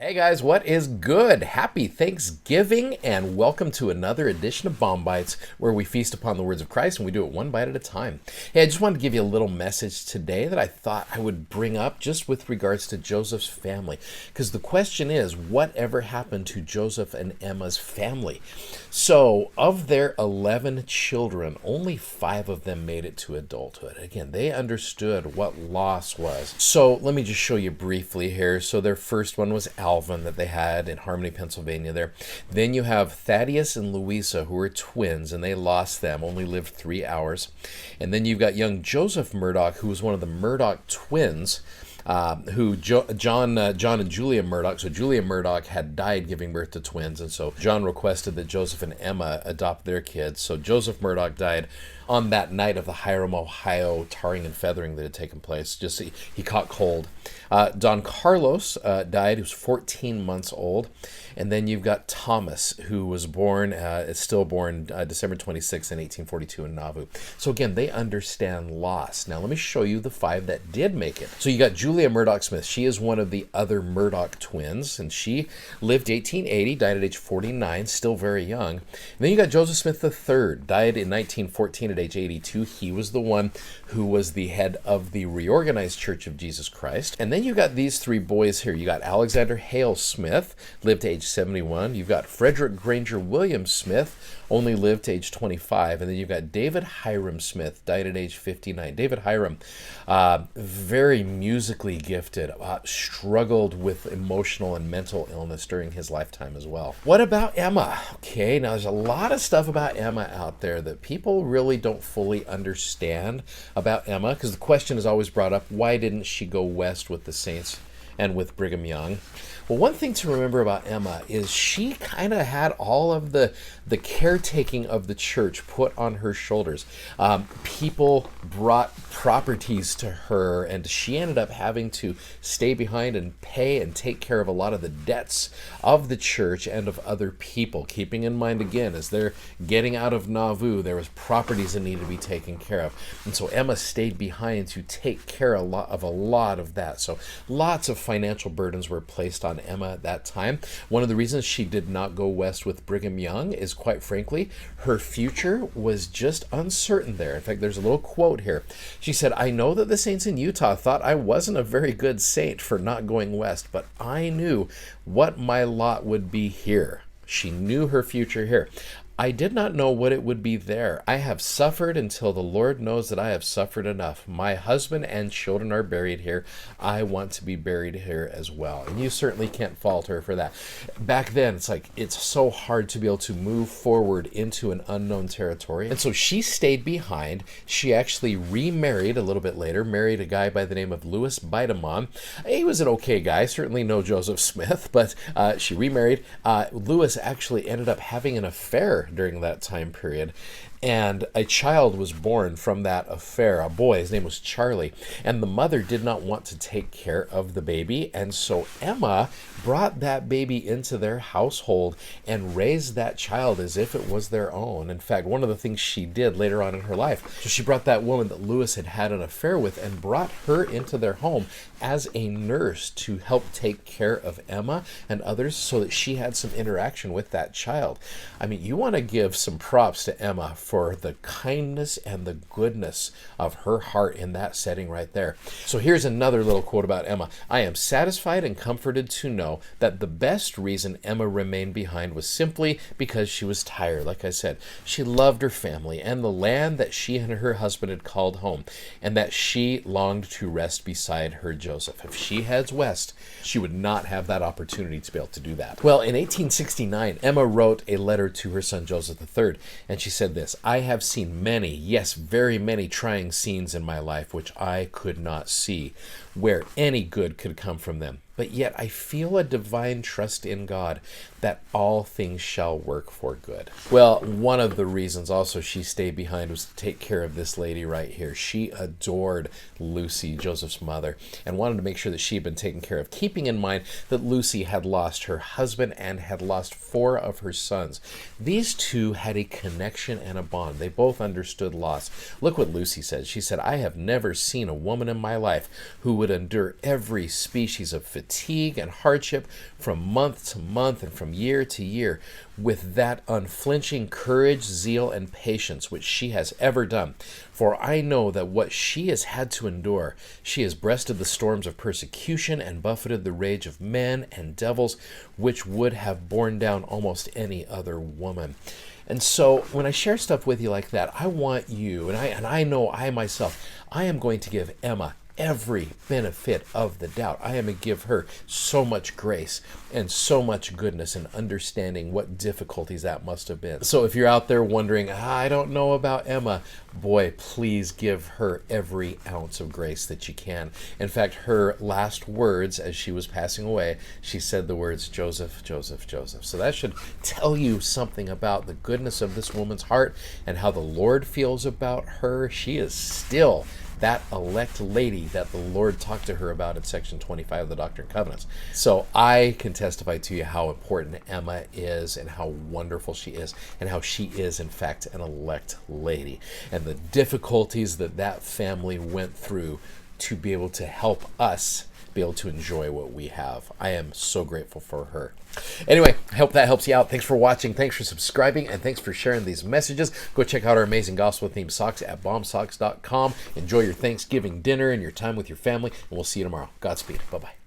Hey guys, what is good? Happy Thanksgiving and welcome to another edition of BOM-BITES where we feast upon the words of Christ and we do it one bite at a time. Hey, I just wanted to give you a little message today that I thought I would bring up just with regards to Joseph's family. Because the question is, whatever happened to Joseph and Emma's family? So, of their 11 children, only 5 of them made it to adulthood. Again, they understood what loss was. So, let me just show you briefly here. So, their first one was Alvin that they had in Harmony, Pennsylvania there. Then you have Thaddeus and Louisa, who were twins, and they lost them, only lived 3 hours. And then you've got young Joseph Murdoch, who was one of the Murdoch twins, John and Julia Murdoch. So Julia Murdoch had died giving birth to twins, and so John requested that Joseph and Emma adopt their kids. So Joseph Murdoch died on that night of the Hiram, Ohio tarring and feathering that had taken place. Just he caught cold. Don Carlos died. He was 14 months old. And then you've got Thomas, who was stillborn December 26 in 1842 in Nauvoo. So again, they understand loss. Now let me show you the 5 that did make it. So you got Julia Murdoch Smith. She is one of the other Murdoch twins, and she lived 1880, died at age 49, still very young. And then you got Joseph Smith III, died in 1914 at age 82. He was the one who was the head of the Reorganized Church of Jesus Christ. And then you got these 3 boys here. You got Alexander Hale Smith, lived to age 71. You've got Frederick Granger Williams Smith, only lived to age 25. And then you've got David Hiram Smith, died at age 59. David Hiram, very musically gifted, struggled with emotional and mental illness during his lifetime as well. What about Emma? Okay, now there's a lot of stuff about Emma out there that people really don't fully understand about Emma, because the question is always brought up, why didn't she go west with the saints and with Brigham Young? Well, one thing to remember about Emma is she kind of had all of the caretaking of the church put on her shoulders. People brought properties to her, and she ended up having to stay behind and pay and take care of a lot of the debts of the church and of other people. Keeping in mind, again, as they're getting out of Nauvoo, there was properties that needed to be taken care of. And so Emma stayed behind to take care of a lot of that. So lots of financial burdens were placed on Emma at that time. One of the reasons she did not go west with Brigham Young is, quite frankly, her future was just uncertain there. In fact, there's a little quote here. She said, "I know that the saints in Utah thought I wasn't a very good saint for not going west, but I knew what my lot would be here." She knew her future here. "I did not know what it would be there. I have suffered until the Lord knows that I have suffered enough. My husband and children are buried here. I want to be buried here as well." And you certainly can't fault her for that. Back then, it's so hard to be able to move forward into an unknown territory. And so she stayed behind. She actually remarried a little bit later, married a guy by the name of Louis BO.M. He was an okay guy, certainly no Joseph Smith, but she remarried. Louis actually ended up having an affair during that time period, and a child was born from that affair, a boy. His name was Charlie, and the mother did not want to take care of the baby, and so Emma brought that baby into their household and raised that child as if it was their own. In fact, one of the things she did later on in her life, so she brought that woman that Louis had had an affair with and brought her into their home as a nurse to help take care of Emma and others, so that she had some interaction with that child. I mean, you want to give some props to Emma for the kindness and the goodness of her heart in that setting right there. So here's another little quote about Emma. "I am satisfied and comforted to know that the best reason Emma remained behind was simply because she was tired." Like I said, she loved her family and the land that she and her husband had called home, and that she longed to rest beside her Joseph. If she heads west, she would not have that opportunity to be able to do that. Well, in 1869, Emma wrote a letter to her son Joseph III, and she said this, "I have seen many, yes, very many trying scenes in my life which I could not see where any good could come from them. But yet I feel a divine trust in God that all things shall work for good." Well, one of the reasons also she stayed behind was to take care of this lady right here. She adored Lucy, Joseph's mother, and wanted to make sure that she had been taken care of, keeping in mind that Lucy had lost her husband and had lost 4 of her sons. These two had a connection and a bond. They both understood loss. Look what Lucy said. She said, "I have never seen a woman in my life who would endure every species of fatigue fatigue and hardship from month to month and from year to year with that unflinching courage, zeal, and patience which she has ever done. For I know that what she has had to endure, she has breasted the storms of persecution and buffeted the rage of men and devils, which would have borne down almost any other woman. And so when I share stuff with you like that, I want you, and I know I myself, I am going to give Emma every benefit of the doubt. I am going to give her so much grace and so much goodness and understanding what difficulties that must have been. So if you're out there wondering, I don't know about Emma, boy, please give her every ounce of grace that you can. In fact, her last words as she was passing away, she said the words, Joseph, Joseph, Joseph. So that should tell you something about the goodness of this woman's heart and how the Lord feels about her. She is still that elect lady that the Lord talked to her about in section 25 of the Doctrine and Covenants. So I can testify to you how important Emma is and how wonderful she is and how she is, in fact, an elect lady. And the difficulties that that family went through to be able to help us be able to enjoy what we have. I am so grateful for her. Anyway, I hope that helps you out. Thanks for watching. Thanks for subscribing. And thanks for sharing these messages. Go check out our amazing gospel-themed socks at bombsocks.com. Enjoy your Thanksgiving dinner and your time with your family. And we'll see you tomorrow. Godspeed. Bye-bye.